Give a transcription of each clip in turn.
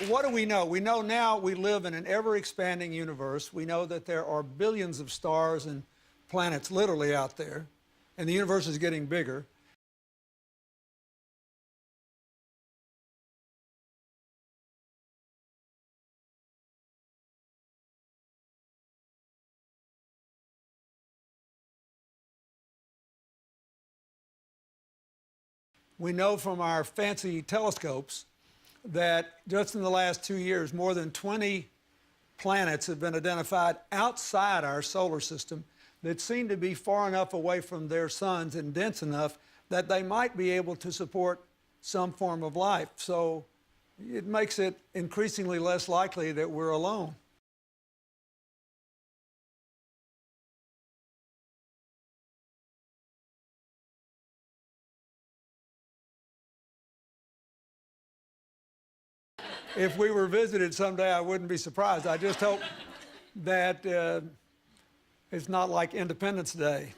what do we know? We know now we live in an ever-expanding universe. We know that there are billions of stars and planets literally out there, and the universe is getting bigger. We know from our fancy telescopes that just in the last 2 years, more than 20 planets have been identified outside our solar system that seem to be far enough away from their suns and dense enough that they might be able to support some form of life. So it makes it increasingly less likely that we're alone. If we were visited someday, I wouldn't be surprised. I just hope that it's not like Independence Day.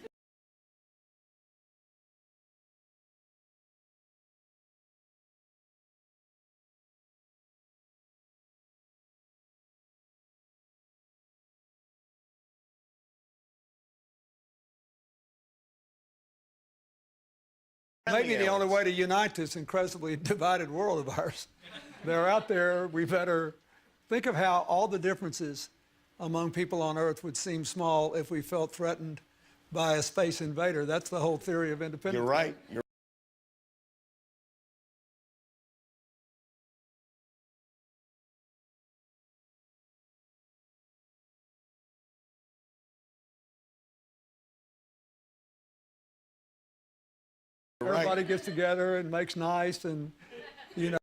Maybe the only way to unite this incredibly divided world of ours. They're out there. We better think of how all the differences among people on Earth would seem small if we felt threatened by a space invader. That's the whole theory of independence. You're right. Everybody gets together and makes nice and, you know.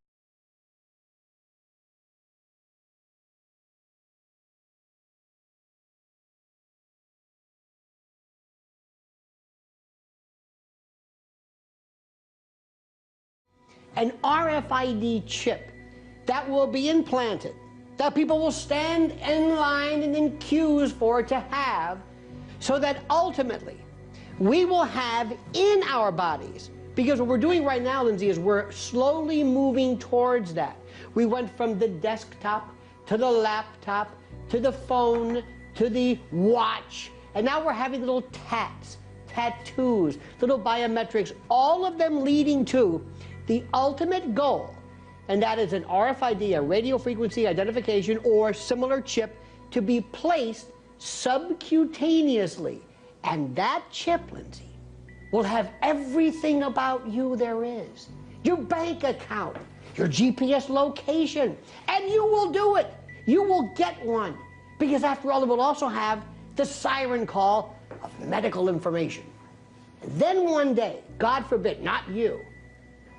An RFID chip that will be implanted, that people will stand in line and in queues for to have, so that ultimately we will have in our bodies, because what we're doing right now, Lindsay, is we're slowly moving towards that. We went from the desktop to the laptop to the phone to the watch, and now we're having little tattoos, little biometrics, all of them leading to the ultimate goal, and that is an RFID, a radio frequency identification or similar chip, to be placed subcutaneously. And that chip, Lindsay, will have everything about you there is. Your bank account, your GPS location, and you will do it. You will get one. Because after all, it will also have the siren call of medical information. And then one day, God forbid, not you,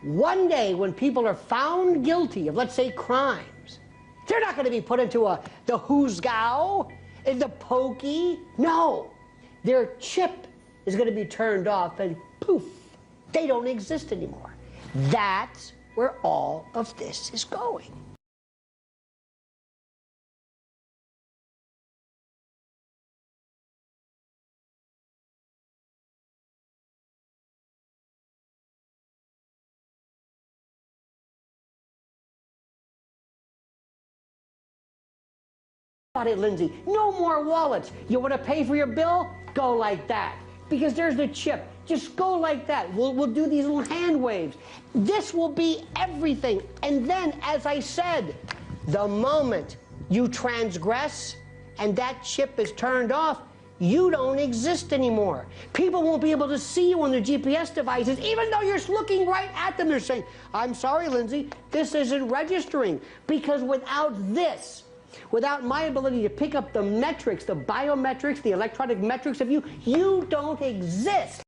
one day when people are found guilty of, let's say, crimes, they're not going to be put into the Husgau, in the pokey. No. Their chip is going to be turned off and poof, they don't exist anymore. That's where all of this is going. About it, Lindsay. No more wallets. You want to pay for your bill? Go like that. Because there's the chip. Just go like that. We'll do these little hand waves. This will be everything. And then, as I said, the moment you transgress and that chip is turned off, you don't exist anymore. People won't be able to see you on their GPS devices, even though you're looking right at them. They're saying, I'm sorry, Lindsay, this isn't registering. Because without this, without my ability to pick up the metrics, the biometrics, the electronic metrics of you, you don't exist.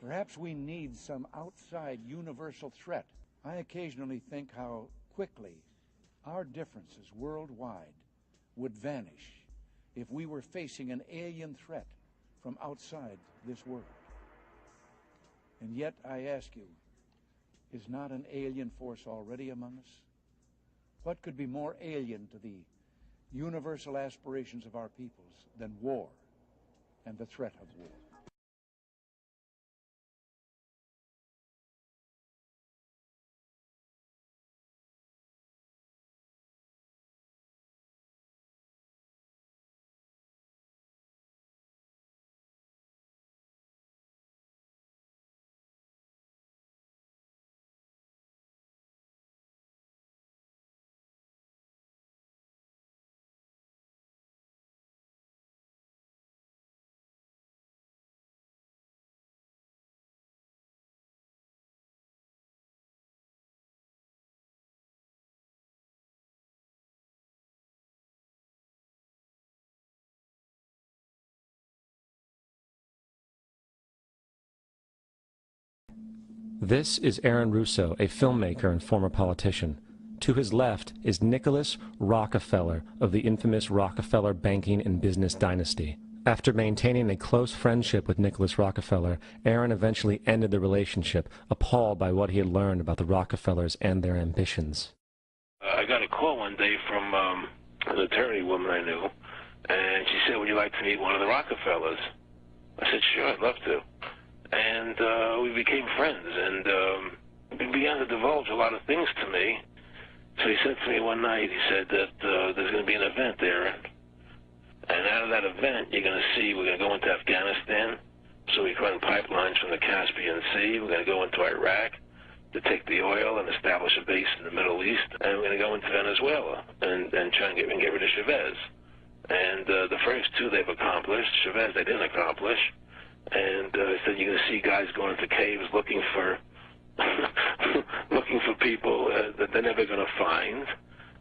Perhaps we need some outside universal threat. I occasionally think how quickly our differences worldwide would vanish if we were facing an alien threat from outside this world. And yet, I ask you, is not an alien force already among us? What could be more alien to the universal aspirations of our peoples than war and the threat of war? This is Aaron Russo, a filmmaker and former politician. To his left is Nicholas Rockefeller of the infamous Rockefeller banking and business dynasty. After maintaining a close friendship with Nicholas Rockefeller, Aaron eventually ended the relationship, appalled by what he had learned about the Rockefellers and their ambitions. I got a call one day from an attorney woman I knew, and she said, would you like to meet one of the Rockefellers? I said, sure, I'd love to. And we became friends, and he began to divulge a lot of things to me. So he said to me one night, he said that there's going to be an event there, and out of that event, you're going to see we're going to go into Afghanistan, so we can run pipelines from the Caspian Sea. We're going to go into Iraq to take the oil and establish a base in the Middle East, and we're going to go into Venezuela and try and get rid of Chavez. And the first two they've accomplished. Chavez they didn't accomplish. And he said you're going to see guys going into caves looking for looking for people that they're never going to find.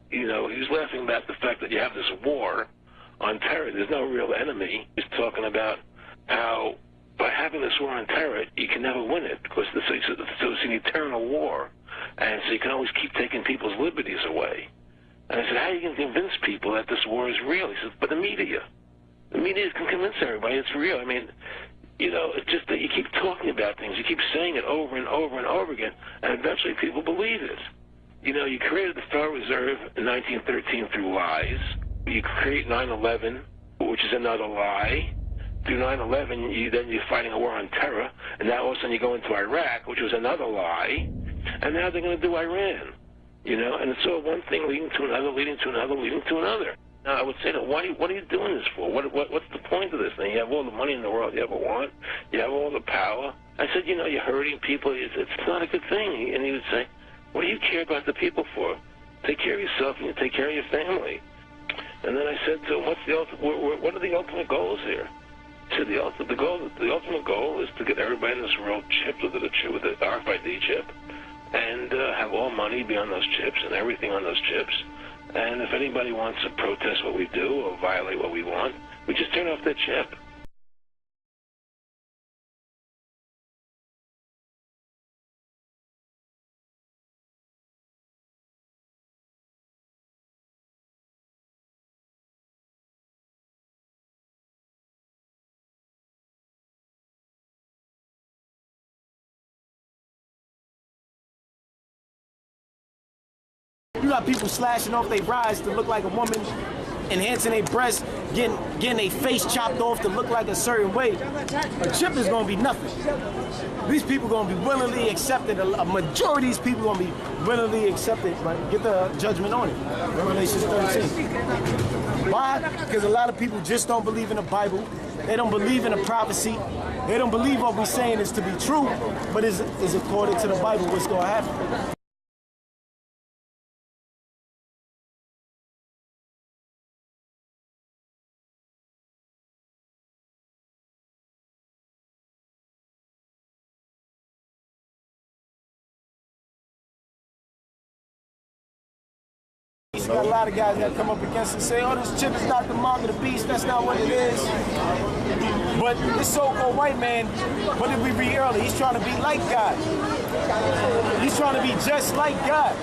You know, he was laughing about the fact that you have this war on terror. There's no real enemy. He's talking about how by having this war on terror, you can never win it because it's an eternal war. And so you can always keep taking people's liberties away. And I said, how are you going to convince people that this war is real? He said, but the media can convince everybody it's real. I mean, you know, it's just that you keep talking about things. You keep saying it over and over and over again, and eventually people believe it. You know, you created the Federal Reserve in 1913 through lies. You create 9/11, which is another lie. Through 9/11, then you're fighting a war on terror, and now all of a sudden you go into Iraq, which was another lie, and now they're going to do Iran. You know, and it's all one thing leading to another, leading to another, leading to another. Now, I would say that, what are you doing this for? What's the point of this thing? You have all the money in the world you ever want. You have all the power. I said, you know, you're hurting people. It's not a good thing. And he would say, what do you care about the people for? Take care of yourself and you take care of your family. And then I said to him, what are the ultimate goals here? He said, the ultimate goal is to get everybody in this world chipped with the RFID chip and have all money be on those chips and everything on those chips. And if anybody wants to protest what we do or violate what we want, we just turn off that chip. You got people slashing off their brides to look like a woman, enhancing their breasts, getting their face chopped off to look like a certain way. A chip is gonna be nothing. These people gonna be willingly accepted. A majority of these people gonna be willingly accepted, but get the judgment on it. Revelations 13. Why? Because a lot of people just don't believe in the Bible. They don't believe in the prophecy. They don't believe what we're saying is to be true, but is according to the Bible what's gonna happen. You got a lot of guys that come up against and say, oh, this chip is not the mark of the beast, that's not what it is. But this so-called white man, what did we read earlier? He's trying to be like God. He's trying to be just like God.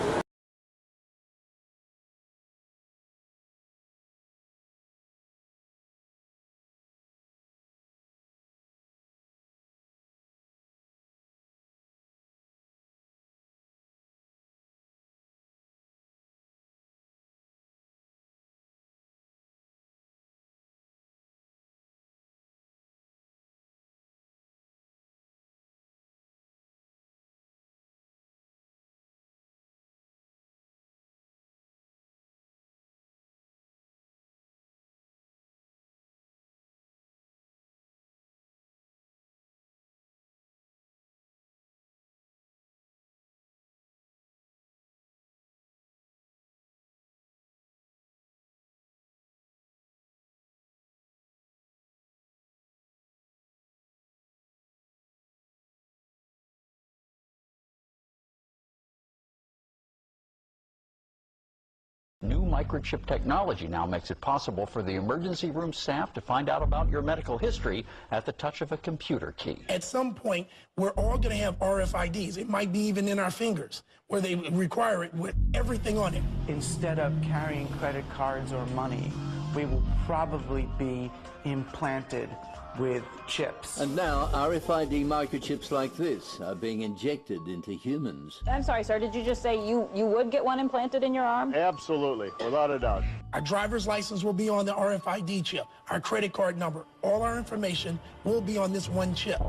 New microchip technology now makes it possible for the emergency room staff to find out about your medical history at the touch of a computer key. At some point, we're all going to have RFIDs. It might be even in our fingers, where they require it with everything on it. Instead of carrying credit cards or money, we will probably be implanted with chips. And now RFID microchips like this are being injected into humans. I'm sorry, sir, did you just say you would get one implanted in your arm? Absolutely, without a doubt. Our driver's license will be on the RFID chip. Our credit card number, all our information will be on this one chip.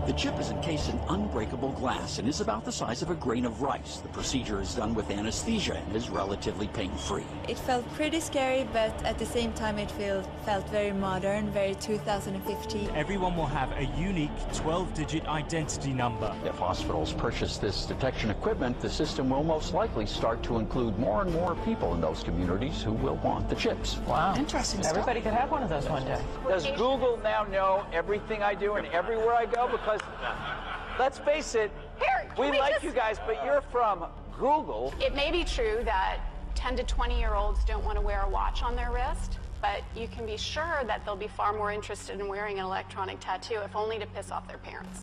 The chip is encased in unbreakable glass and is about the size of a grain of rice. The procedure is done with anesthesia and is relatively pain-free. It felt pretty scary, but at the same time it felt very modern, very 2015. Everyone will have a unique 12-digit identity number. If hospitals purchase this detection equipment, the system will most likely start to include more and more people in those communities who will want the chips. Wow. Interesting stuff. Everybody could have one of those one day. Does Google now know everything I do and everywhere I go? Because let's face it, we like you guys, but you're from Google. It may be true that 10 to 20-year-olds don't want to wear a watch on their wrist, but you can be sure that they'll be far more interested in wearing an electronic tattoo, if only to piss off their parents.